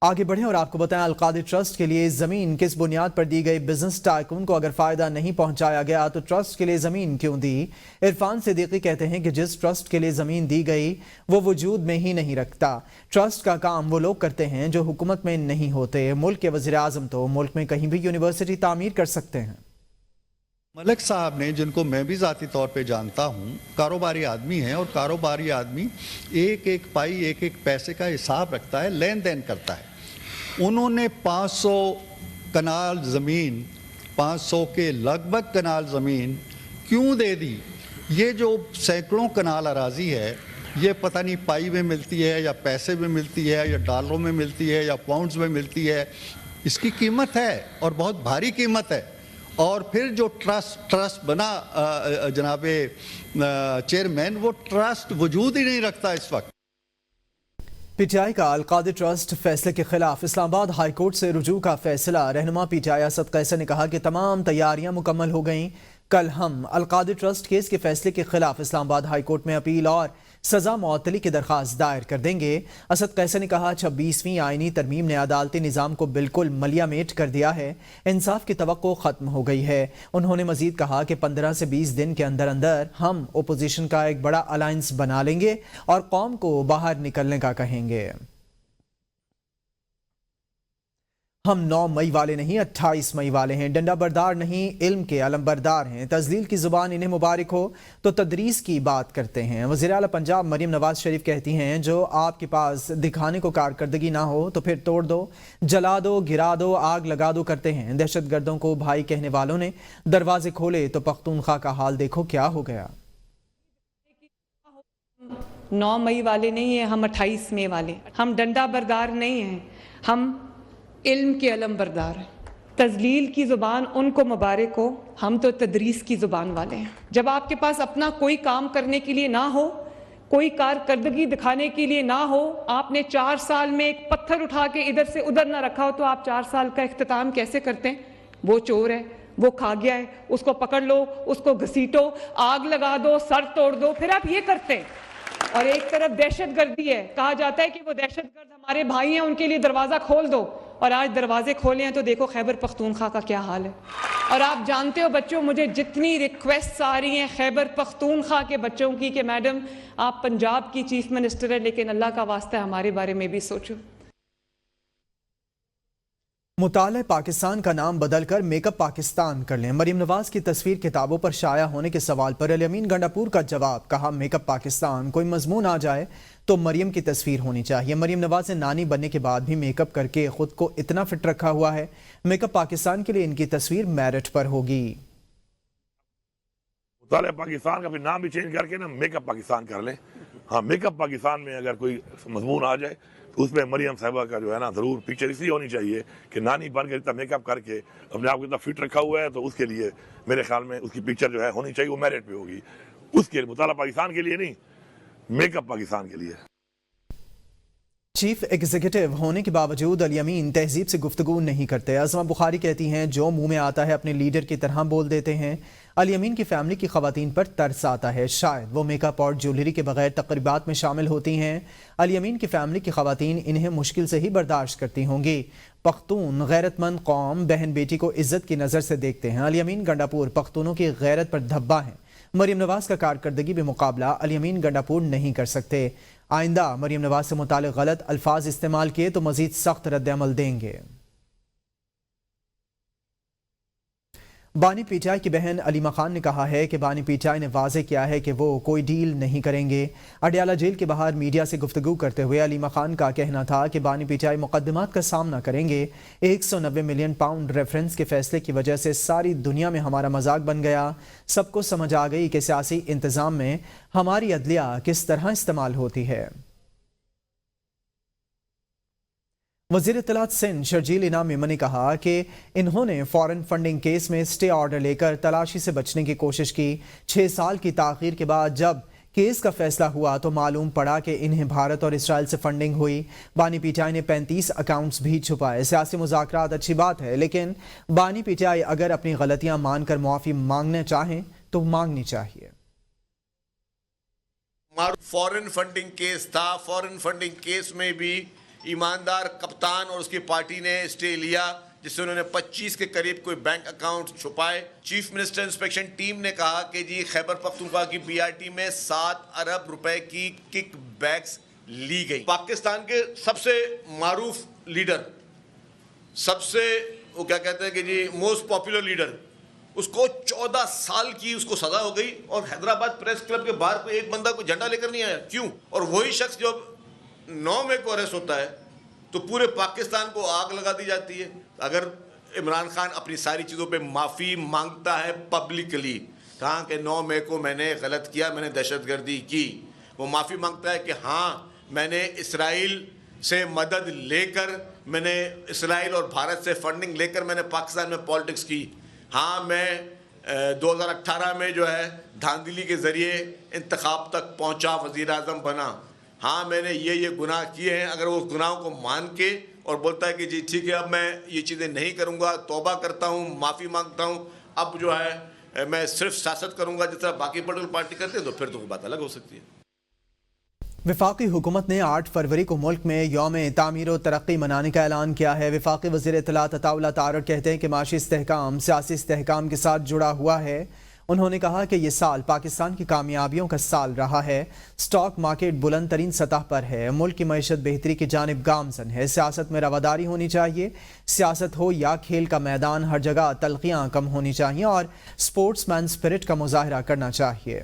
आगे बढ़ें और आपको बताएं, अलकादिर ट्रस्ट के लिए ज़मीन किस बुनियाद पर दी गई? बिजनेस टाइकून को अगर फ़ायदा नहीं पहुंचाया गया तो ट्रस्ट के लिए ज़मीन क्यों दी? इरफान सिद्दीकी कहते हैं कि जिस ट्रस्ट के लिए ज़मीन दी गई वो वजूद में ही नहीं रखता। ट्रस्ट का काम वो लोग करते हैं जो हुकूमत में नहीं होते। मुल्क के वज़ीर आज़म तो मुल्क में कहीं भी यूनिवर्सिटी तामीर कर सकते हैं। मलिक साहब ने, जिनको मैं भी ज़ाती तौर पे जानता हूँ, कारोबारी आदमी हैं और कारोबारी आदमी एक एक पाई एक एक पैसे का हिसाब रखता है, लेन देन करता है। उन्होंने 500 कनाल ज़मीन, 500 के लगभग कनाल ज़मीन क्यों दे दी? ये जो सैकड़ों कनाल अराज़ी है, ये पता नहीं पाई में मिलती है या पैसे में मिलती है या डॉलरों में मिलती है या पाउंड्स में मिलती है। इसकी कीमत है और बहुत भारी कीमत है। और फिर जो ट्रस्ट बना जनाबे चेयरमैन, वो ट्रस्ट वजूद ही नहीं रखता इस वक्त। पीटीआई का अलकादिर ट्रस्ट फैसले के खिलाफ इस्लामाबाद हाई कोर्ट से रुजू का फैसला। रहनुमा पीटीआई असद कैसर ने कहा कि तमाम तैयारियां मुकम्मल हो गईं। कल हम अलकादिर ट्रस्ट केस के फैसले के खिलाफ इस्लामाबाद हाई कोर्ट में अपील और सजा मुअत्तली की दरख्वास्त दायर कर देंगे। असद कैसर ने कहा 26वीं आईनी तरमीम ने अदालती निज़ाम को बिल्कुल मलियामेट कर दिया है, इंसाफ की तवक्को ख़त्म हो गई है। उन्होंने मजीद कहा कि 15 से 20 दिन के अंदर अंदर हम ओपोजिशन का एक बड़ा अलायंस बना लेंगे और कौम को बाहर निकलने का कहेंगे। हम 9 मई वाले नहीं 28 मई वाले हैं। डंडा बरदार नहीं, इल्म के अलमबरदार हैं। तजलील की जुबान इन्हें मुबारक हो तो तदरीस की बात करते हैं। वज़ीर आला पंजाब मरियम नवाज शरीफ कहती हैं, जो आपके पास दिखाने को कारकर्दगी ना हो तो फिर तोड़ दो, जला दो, गिरा दो, आग लगा दो करते हैं। दहशत गर्दों को भाई कहने वालों ने दरवाजे खोले तो पख्तूनख्वा का हाल देखो क्या हो गया। 9 मई वाले नहीं हैं, हम 28 मई वाले। हम डंडा बरदार नहीं हैं, हम इल्म के अलम बरदार हैं। तजलील की ज़ुबान उनको मुबारक हो, हम तो तदरीस की ज़ुबान वाले हैं। जब आपके पास अपना कोई काम करने के लिए ना हो, कोई कारकर्दगी दिखाने के लिए ना हो, आपने 4 साल में एक पत्थर उठा के इधर से उधर ना रखा हो, तो आप 4 साल का इख्तिताम कैसे करते हैं? वो चोर है, वो खा गया है, उसको पकड़ लो, उसको घसीटो, आग लगा दो, सर तोड़ दो, फिर आप ये करते हैं। और एक तरफ दहशत गर्दी है, कहा जाता है कि वो दहशत गर्द हमारे भाई हैं, उनके लिए दरवाज़ा खोल दो। और आज दरवाजे खोले हैं तो देखो खैबर पख्तूनख्वा का क्या हाल है। और आप जानते हो बच्चों, मुझे जितनी रिक्वेस्ट आ रही हैं खैबर पख्तूनख्वा के बच्चों की कि मैडम आप पंजाब की चीफ मिनिस्टर है, लेकिन अल्लाह का वास्ता है हमारे बारे में भी सोचो। मुताले पाकिस्तान का नाम बदलकर मेकअप पाकिस्तान कर लें। मरियम नवाज की तस्वीर किताबों पर शाया होने के सवाल पर अली अमीन गंडापुर का जवाब। कहा मेकअप पाकिस्तान कोई मजमून आ जाए तो मरियम की तस्वीर होनी चाहिए। मरियम नवाज ने नानी बनने के बाद भी मेकअप करके खुद को इतना फिट रखा हुआ है, मेकअप पाकिस्तान के लिए इनकी तस्वीर मेरिट पर होगी। मुताले पाकिस्तान का फिर नाम भी चेंज करके ना मेकअप पाकिस्तान कर लें। हाँ, मेकअप पाकिस्तान में अगर कोई मजमून आ जाए तो उसमें मरियम साहिबा का जो है ना ज़रूर पिक्चर इसलिए होनी चाहिए कि नानी बन के इतना मेकअप करके अपने आप को इतना फिट रखा हुआ है, तो उसके लिए मेरे ख्याल में उसकी पिक्चर जो है होनी चाहिए, वो मेरिट पे होगी। उसके लिए मुताला पाकिस्तान के लिए नहीं, मेकअप पाकिस्तान के लिए। चीफ एग्जीक्यूटिव होने के बावजूद अली अमीन तहजीब से गुफ्तगू नहीं करते। अज़मा बुखारी कहती हैं, जो मुंह में आता है अपने लीडर की तरह बोल देते हैं। अली अमीन की फैमिली की खवातीन पर तरस आता है, शायद वो मेकअप और ज्वेलरी के बगैर तकरीबात में शामिल होती हैं। अली अमीन की फैमिली की खवातीन इन्हें मुश्किल से ही बर्दाश्त करती होंगी। पख्तून गैरतमंद कौम बहन बेटी को इज्जत की नज़र से देखते हैं। अली अमीन गंडापुर पख्तूनों की गैरत पर धब्बा हैं। मरियम नवाज का कारकर्दगी में मुकाबला अली अमीन गंडापुर नहीं कर सकते। आइंदा मरियम नवाज से मुतालिक गलत अल्फाज इस्तेमाल किए तो मजीद सख्त रद्द-ए-अमल देंगे। बानी पीटीआई की बहन अलीमा खान ने कहा है कि बानी पीटीआई ने वाज़े किया है कि वो कोई डील नहीं करेंगे। अडियाला जेल के बाहर मीडिया से गुफ्तगू करते हुए अलीमा खान का कहना था कि बानी पीटीआई मुकदमात का सामना करेंगे। 190 मिलियन पाउंड रेफरेंस के फैसले की वजह से सारी दुनिया में हमारा मजाक बन गया। सबको समझ आ गई कि सियासी इंतजाम में हमारी अदलिया किस तरह इस्तेमाल होती है। वज़ीर इत्तलात सिंध शर्जील इनाम मेमन ने कहा कि इन्होंने फॉरेन फंडिंग केस में स्टे ऑर्डर लेकर तलाशी से बचने की कोशिश की। 6 साल की ताख़ीर के बाद जब केस का फैसला हुआ तो मालूम पड़ा कि इन्हें भारत और इसराइल से फंडिंग हुई। बानी पीटीआई ने 35 अकाउंट्स भी छुपाए। सियासी मुज़ाकरात अच्छी बात है, लेकिन बानी पीटीआई अगर अपनी गलतियां मानकर मुआफ़ी मांगना चाहें तो मांगनी चाहिए। फॉरेन फंडिंग केस था, फॉरेन फंडिंग केस में भी ایماندار کپتان اور اس کی پارٹی نے اسٹے لیا جس سے انہوں نے 25 کے قریب کوئی بینک اکاؤنٹ چھپائے. چیف منسٹر انسپیکشن ٹیم نے کہا کہ جی خیبر پختونخوا کی BRT میں 7 ارب روپے کی کک بیکس لی گئی. پاکستان کے سب سے معروف لیڈر, سب سے وہ کیا کہتے ہیں کہ جی موسٹ پاپولر لیڈر, اس کو 14 سال کی اس کو سزا ہو گئی اور حیدرآباد پریس کلب کے باہر کوئی ایک بندہ کوئی جھنڈا لے کر نہیں آیا. کیوں؟ اور وہی شخص جو 9 مئی کو اریسٹ ہوتا ہے تو پورے پاکستان کو آگ لگا دی جاتی ہے. اگر عمران خان اپنی ساری چیزوں پہ معافی مانگتا ہے پبلکلی, کہاں کہ 9 مئی کو میں نے غلط کیا, میں نے دہشت گردی کی, وہ معافی مانگتا ہے کہ ہاں میں نے اسرائیل سے مدد لے کر, میں نے اسرائیل اور بھارت سے فنڈنگ لے کر میں نے پاکستان میں پالیٹکس کی, ہاں میں 2018 میں جو ہے دھاندلی کے ذریعے انتخاب تک پہنچا, وزیر اعظم بنا, ہاں میں نے یہ گناہ کیے ہیں. اگر وہ گناہوں کو مان کے اور بولتا ہے کہ جی ٹھیک ہے اب میں یہ چیزیں نہیں کروں گا, توبہ کرتا ہوں, معافی مانگتا ہوں, اب جو ہے میں صرف سیاست کروں گا جس طرح باقی پولیٹیکل پارٹی کرتے ہیں, تو پھر تو بات الگ ہو سکتی ہے. وفاقی حکومت نے 8 فروری کو ملک میں یوم تعمیر و ترقی منانے کا اعلان کیا ہے. وفاقی وزیر اطلاعات عطا اللہ تارڑ کہتے ہیں کہ معاشی استحکام سیاسی استحکام کے ساتھ جڑا ہوا ہے. انہوں نے کہا کہ یہ سال پاکستان کی کامیابیوں کا سال رہا ہے. سٹاک مارکیٹ بلند ترین سطح پر ہے. ملک کی معیشت بہتری کی جانب گامزن ہے. سیاست میں رواداری ہونی چاہیے. سیاست ہو یا کھیل کا میدان, ہر جگہ تلخیاں کم ہونی چاہیے اور سپورٹس مین سپرٹ کا مظاہرہ کرنا چاہیے.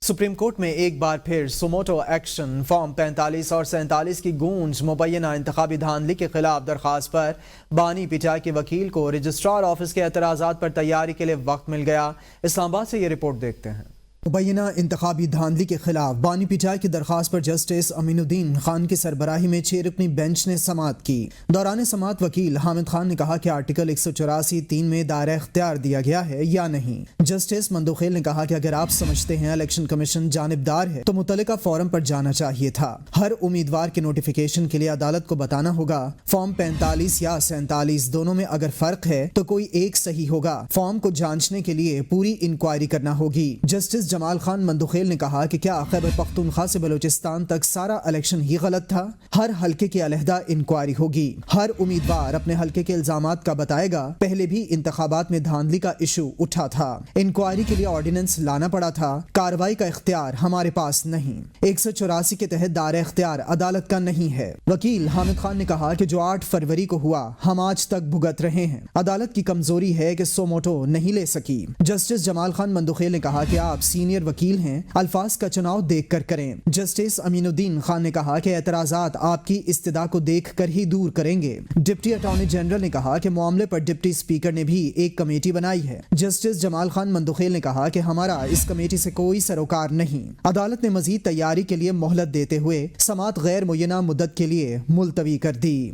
سپریم کورٹ میں ایک بار پھر سوموٹو ایکشن, فارم 45 اور 47 کی گونج. مبینہ انتخابی دھاندلی کے خلاف درخواست پر بانی پٹائی کے وکیل کو رجسٹرار آفس کے اعتراضات پر تیاری کے لیے وقت مل گیا. اسلام آباد سے یہ رپورٹ دیکھتے ہیں. مبینہ انتخابی دھاندلی کے خلاف بانی پٹائی کی درخواست پر جسٹس امین الدین خان کی سربراہی میں 6 رکنی بینچ نے سماعت کی. دوران سماعت وکیل حامد خان نے کہا کہ آرٹیکل 184(3) میں دائرہ اختیار دیا گیا ہے یا نہیں. جسٹس مندوخیل نے کہا کہ اگر آپ سمجھتے ہیں الیکشن کمیشن جانبدار ہے تو متعلقہ فارم پر جانا چاہیے تھا. ہر امیدوار کے نوٹیفیکیشن کے لیے عدالت کو بتانا ہوگا. فارم 45 یا 47 دونوں میں اگر فرق ہے تو کوئی ایک صحیح ہوگا. فارم کو جانچنے کے لیے پوری انکوائری کرنا ہوگی. جسٹس جمال خان مندوخیل نے کہا کہ کیا خیبر پختونخوا سے بلوچستان تک سارا الیکشن ہی غلط تھا؟ ہر حلقے کی علیحدہ انکوائری ہوگی. ہر امیدوار اپنے حلقے کے الزامات کا بتائے گا. پہلے بھی انتخابات میں دھاندلی کا ایشو اٹھا تھا. انکوائری کے لیے آرڈیننس لانا پڑا تھا. کارروائی کا اختیار ہمارے پاس نہیں. 184 کے تحت دائرہ اختیار عدالت کا نہیں ہے. وکیل حامد خان نے کہا کہ جو 8 فروری کو ہوا ہم آج تک بھگت رہے ہیں. عدالت کی کمزوری ہے کہ سوموٹو نہیں لے سکی. جسٹس جمال خان مندوخیل نے کہا کہ آپ سینئر وکیل ہیں, الفاظ کا چناؤ دیکھ کر کریں. جسٹس امین الدین خان نے کہا کہ اعتراضات آپ کی استدعا کو دیکھ کر ہی دور کریں گے. ڈپٹی اٹارنی جنرل نے کہا کہ معاملے پر ڈپٹی اسپیکر نے بھی ایک کمیٹی بنائی ہے. جسٹس جمال خان مندوخیل نے کہا کہ ہمارا اس کمیٹی سے کوئی سروکار نہیں. عدالت نے مزید تیاری کے لیے مہلت دیتے ہوئے سماعت غیر معینہ مدت کے لیے ملتوی کر دی.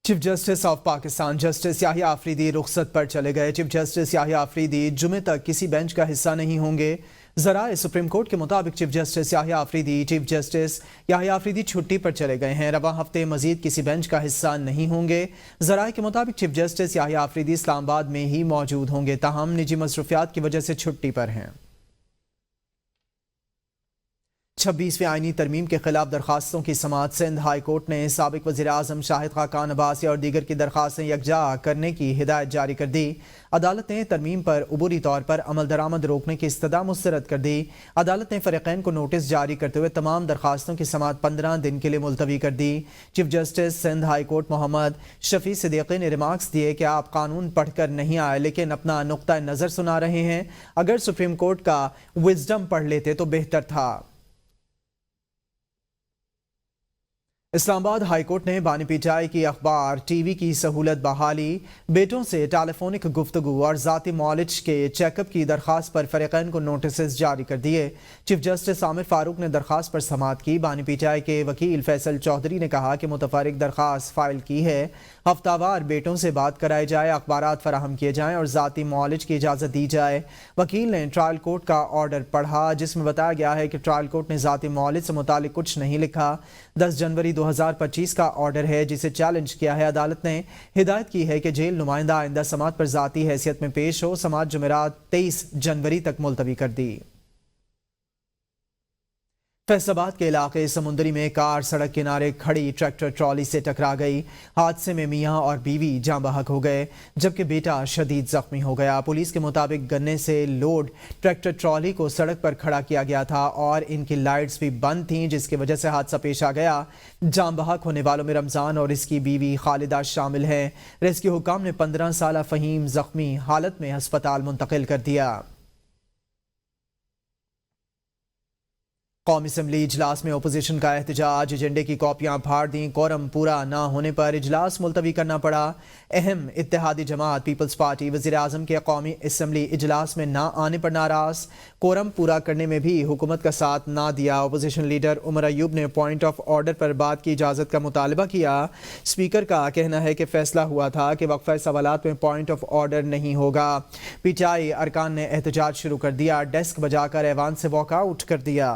Chief justice of Pakistan justice Yahya Afridi رخصت پر چلے گئے. چیف جسٹس یحییٰ آفریدی جمعے تک کسی بینچ کا حصہ نہیں ہوں گے. ذرائع سپریم کورٹ کے مطابق چیف جسٹس یحییٰ آفریدی چھٹی پر چلے گئے ہیں. رواں ہفتے مزید کسی بینچ کا حصہ نہیں ہوں گے. ذرائع کے مطابق چیف جسٹس یحییٰ آفریدی اسلام آباد میں ہی موجود ہوں گے, تاہم نجی مصروفیات کی وجہ سے چھٹی پر ہیں. 26ویں آئینی ترمیم کے خلاف درخواستوں کی سماعت. سندھ ہائی کورٹ نے سابق وزیر اعظم شاہد خاقان عباسی اور دیگر کی درخواستیں یکجا کرنے کی ہدایت جاری کر دی. عدالت نے ترمیم پر عبوری طور پر عمل درآمد روکنے کی استدعا مسترد کر دی. عدالت نے فریقین کو نوٹس جاری کرتے ہوئے تمام درخواستوں کی سماعت 15 دن کے لیے ملتوی کر دی. Chief justice Sindh high court Muhammad Shafi Siddiqui نے ریمارکس دیے کہ آپ قانون پڑھ کر نہیں آئے لیکن اپنا نقطہ نظر سنا رہے ہیں. اگر سپریم کورٹ کا وزڈم پڑھ لیتے تو بہتر تھا. اسلام آباد ہائی کورٹ نے بانی پٹائی کی اخبار ٹی وی کی سہولت بحالی, بیٹوں سے ٹیلی فونک گفتگو اور ذاتی معالج کے چیک اپ کی درخواست پر فریقین کو نوٹسز جاری کر دیے. چیف جسٹس عامر فاروق نے درخواست پر سماعت کی. بانی پٹائی کے وکیل فیصل چودھری نے کہا کہ متفرق درخواست فائل کی ہے. ہفتہ وار بیٹوں سے بات کرائی جائے, اخبارات فراہم کیے جائیں اور ذاتی معالج کی اجازت دی جائے. وکیل نے ٹرائل کورٹ کا آرڈر پڑھا جس میں بتایا گیا ہے کہ ٹرائل کورٹ نے ذاتی معالج سے متعلق کچھ نہیں لکھا. 10 جنوری 2025 کا آرڈر ہے جسے چیلنج کیا ہے. عدالت نے ہدایت کی ہے کہ جیل نمائندہ آئندہ سماعت پر ذاتی حیثیت میں پیش ہو. سماعت جمعرات 23 جنوری تک ملتوی کر دی. फैसलाबाद के इलाके समुंदरी में कार सड़क किनारे खड़ी ट्रैक्टर ट्रॉली से टकरा गई। हादसे में मियां और बीवी जाँ बहक हो गए, जबकि बेटा शदीद जख्मी हो गया। पुलिस के मुताबिक गन्ने से लोड ट्रैक्टर ट्रॉली को सड़क पर खड़ा किया गया था और इनकी लाइट्स भी बंद थीं, जिसकी वजह से हादसा पेश आ गया। जाँ बहक होने वालों में रमजान और इसकी बीवी खालिदा शामिल हैं। रेस्क्यू हुकाम ने 15 साला फहीम जख्मी हालत में अस्पताल मुंतकिल कर दिया। कौमी असम्बली इजलास में अपोजिशन का एहतजाज, एजेंडे की कॉपियां फाड़ दी। कोरम पूरा ना होने पर इजलास मुलतवी करना पड़ा। अहम इत्तेहादी जमात पीपल्स पार्टी वज़ीर आज़म के कौमी असम्बली इजलास में ना आने पर नाराज। कोरम पूरा करने में भी हुकूमत का साथ ना दिया। अपोजिशन लीडर उमर अयूब ने पॉइंट ऑफ ऑर्डर पर बात की इजाज़त का मुतालबा किया। स्पीकर का कहना है कि फैसला हुआ था कि वक्फा सवालात में पॉइंट ऑफ ऑर्डर नहीं होगा। पीटीआई अरकान ने एहतजाज शुरू कर दिया, डेस्क बजाकर ऐवान से वॉकआउट कर दिया।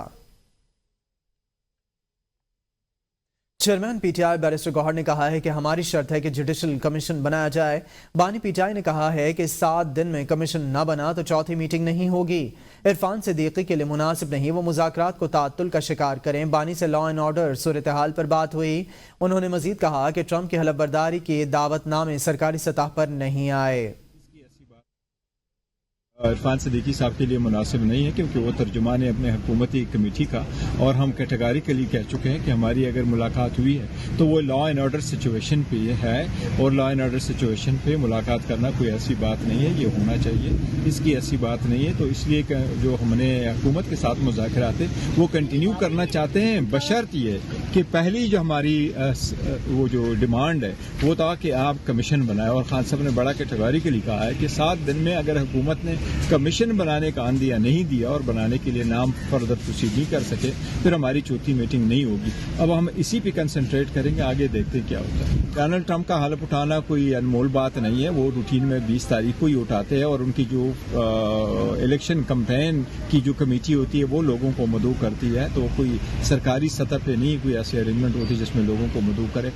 चेयरमैन पीटीआई बैरिस्टर गौहर ने कहा है कि हमारी शर्त है कि जुडिशल कमीशन बनाया जाए। बानी पीटीआई ने कहा है कि 7 दिन में कमीशन न बना तो चौथी मीटिंग नहीं होगी। इरफान सिद्दीकी के लिए मुनासिब नहीं वो मुज़ाकरात को ताअत्तुल का शिकार करें। बानी से लॉ एंड ऑर्डर सूरत हाल पर बात हुई। उन्होंने मजीद कहा कि ट्रंप की हलफबर्दारी की दावतनामे सरकारी सतह पर नहीं आए। इरफान सिद्दीकी साहब के लिए मुनासिब नहीं है, क्योंकि वो तर्जुमान है अपने हुकूमती कमेटी का, और हम कैटेगरिकली कह चुके हैं कि हमारी अगर मुलाकात हुई है तो वो लॉ एंड ऑर्डर सिचुएशन पे है, और लॉ एंड ऑर्डर सिचुएशन पे मुलाकात करना कोई ऐसी बात नहीं है, ये होना चाहिए, इसकी ऐसी बात नहीं है। तो इसलिए जो हमने हुकूमत के साथ मुज़ाकरात थे वो कंटिन्यू करना चाहते हैं, बशर्त ये कि पहली जो हमारी वो जो डिमांड है वो था कि आप कमीशन बनाए, और खान साहब ने बड़ा कैटेगरिकली कहा है कि 7 दिन में अगर हुकूमत ने कमीशन बनाने का आंदिया नहीं दिया और बनाने के लिए नाम फर्दर प्रोसीड नहीं कर सके, फिर हमारी चौथी मीटिंग नहीं होगी। अब हम इसी पे कंसंट्रेट करेंगे, आगे देखते क्या होता है। डोनाल्ड ट्रंप का हलफ उठाना कोई अनमोल बात नहीं है, वो रूटीन में 20 तारीख को ही उठाते हैं, और उनकी जो इलेक्शन कैंपेन की जो कमेटी होती है वो लोगों को मदऊ करती है, तो कोई सरकारी सतह पे नहीं कोई ऐसी अरेंजमेंट होती जिसमें लोगों को मदऊ करे।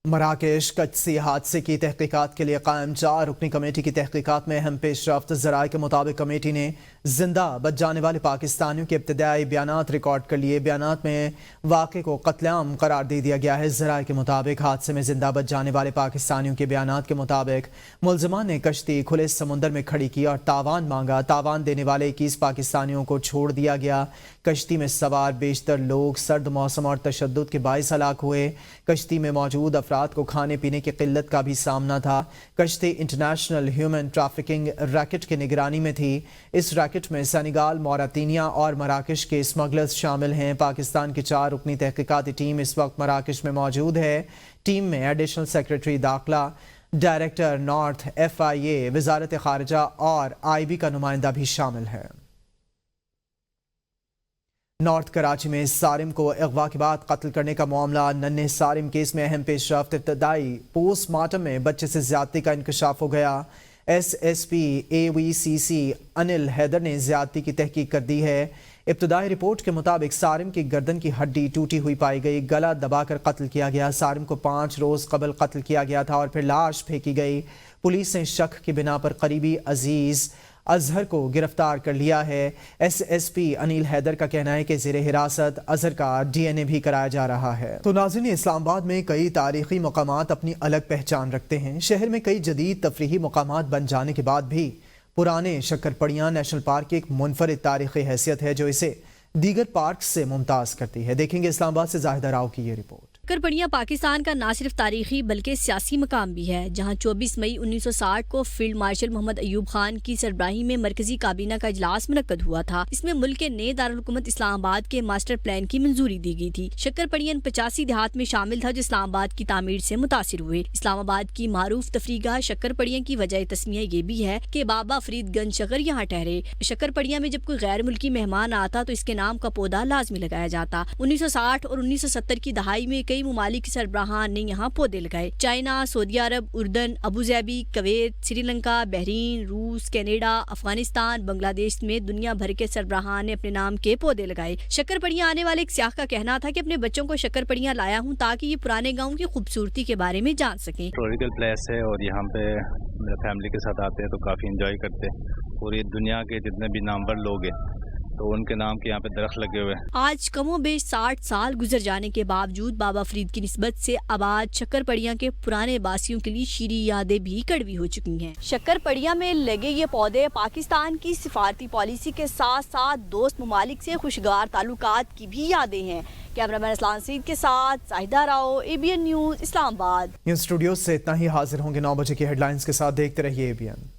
मराकेश कच्ची हादसे की तहकीकात के लिए कायम 4 रुकनी कमेटी की तहकीकात में अहम पेशरफ्त। ज़राए के मुताबिक कमेटी ने जिंदा बच जाने वाले पाकिस्तानियों के इब्तदाई बयानात रिकॉर्ड कर लिए। बयानात में वाक़े को कत्लेआम करार दे दिया गया है। ज़राए के मुताबिक हादसे में जिंदा बच जाने वाले पाकिस्तानियों के बयानात के मुताबिक मुलज़मान ने कश्ती खुले समुंदर में खड़ी की और तावान मांगा। तावान देने वाले 21 पाकिस्तानियों को छोड़ दिया गया। कश्ती में सवार बेशतर लोग सर्द मौसम और तशद्दुद के बाइस हलाक हुए। कश्ती में मौजूद अफराद को खाने पीने की किल्लत का भी सामना था। कश्ती इंटरनेशनल ह्यूमन ट्रैफिकिंग रैकेट की निगरानी में थी। इस रैकेट में सेनेगाल, मौरितानिया और मराकश के स्मगलर्स शामिल हैं। पाकिस्तान की 4 रुकनी तहकीकाती टीम इस वक्त मराकश में मौजूद है। टीम में एडिशनल सेक्रेटरी दाखिला, डायरेक्टर नॉर्थ FIA, वजारत खारजा और IB का नुमाइंदा भी शामिल है। नॉर्थ कराची में सारिम को अगवा के बाद कत्ल करने का मामला। नन्हे सारिम केस में अहम पेशरफ्त। इब्तदाई पोस्टमार्टम में बच्चे से ज्यादती का इंकशाफ हो गया। SSP AVCC अनिल हैदर ने ज्यादती की तहकीक कर दी है। इब्तदाई रिपोर्ट के मुताबिक सारिम की गर्दन की हड्डी टूटी हुई पाई गई, गला दबाकर कत्ल किया गया। सारिम को 5 रोज कबल कत्ल किया गया था और फिर लाश फेंकी गई। पुलिस ने शक की बिना पर करीबी अजीज अजहर को गिरफ्तार कर लिया है। SSP अनिल हैदर का कहना है कि ज़ेरे हिरासत अजहर का DNA भी कराया जा रहा है। तो नाज़रीन, इस्लामाबाद में कई तारीखी मकामात अपनी अलग पहचान रखते हैं। शहर में कई जदीद तफरीही मकामात बन जाने के बाद भी पुराने शक्करपड़ियाँ नेशनल पार्क की एक मुनफरिद तारीखी हैसियत है जो इसे दीगर पार्क से मुमताज़ करती है। देखेंगे इस्लामाबाद से जाहिदा राव की ये रिपोर्ट। शक्करपड़ियाँ पाकिस्तान का ना सिर्फ तारीखी बल्कि सियासी मकाम भी है, जहाँ 24 मई 1960 को फील्ड मार्शल मोहम्मद अयूब खान की सरबराही में मरकजी काबीना का इजलास मुनक्कद हुआ था। इसमें मुल्क के नए दारुलहुकूमत इस्लामाबाद के मास्टर प्लान की मंजूरी दी गई थी। शक्करपड़ियाँ 85 देहात में शामिल था जो इस्लामाबाद की तामीर से मुतासिर हुए। इस्लामाबाद की मारूफ तफरीगाह शक्करपड़ियाँ की वजह तस्मिया ये भी है कि बाबा फरीदगंज शक्कर यहाँ ठहरे। शक्करपड़ियाँ में जब कोई गैर मुल्की मेहमान आता तो इसके नाम का पौधा लाजमी लगाया जाता। 1960 और 1970 की दहाई में कई मुमालिक सरबराहान ने यहाँ पौधे लगाए। चाइना, सऊदी अरब, उर्दन, अबूधाबी, कुवैत, श्रीलंका, बहरीन, रूस, कनाडा, अफगानिस्तान, बांग्लादेश में दुनिया भर के सरबराहान ने अपने नाम के पौधे लगाए। शक्करपड़ियाँ आने वाले एक सियाह का कहना था कि अपने बच्चों को शक्करपड़ियाँ लाया हूँ ताकि ये पुराने गाँव की खूबसूरती के बारे में जान सकें। हिस्टोरिकल प्लेस है और यहाँ पे मेरे फैमिली के साथ आते हैं तो काफ़ी इंजॉय करते हैं, और ये दुनिया के जितने भी नामवर लोग हैं तो तो उनके नाम के यहाँ पे दरख्त लगे हुए हैं। आज कमो बेश 60 साल गुजर जाने के बावजूद बाबा फरीद की निस्बत से आबाद शक्करपड़िया के पुराने बासियों के लिए शीरी यादें भी कड़वी हो चुकी हैं। शक्करपड़िया में लगे ये पौधे पाकिस्तान की सिफारती पॉलिसी के साथ साथ दोस्त ममालिक से खुशगवार ताल्लुकात की भी यादें हैं। कैमरामैन असलान सईद के साथ Zahida Rao, ABN news, Islamabad. News studio से इतना ही। हाजिर होंगे 9 बजे की हेडलाइंस के साथ। देखते रहिए ABN।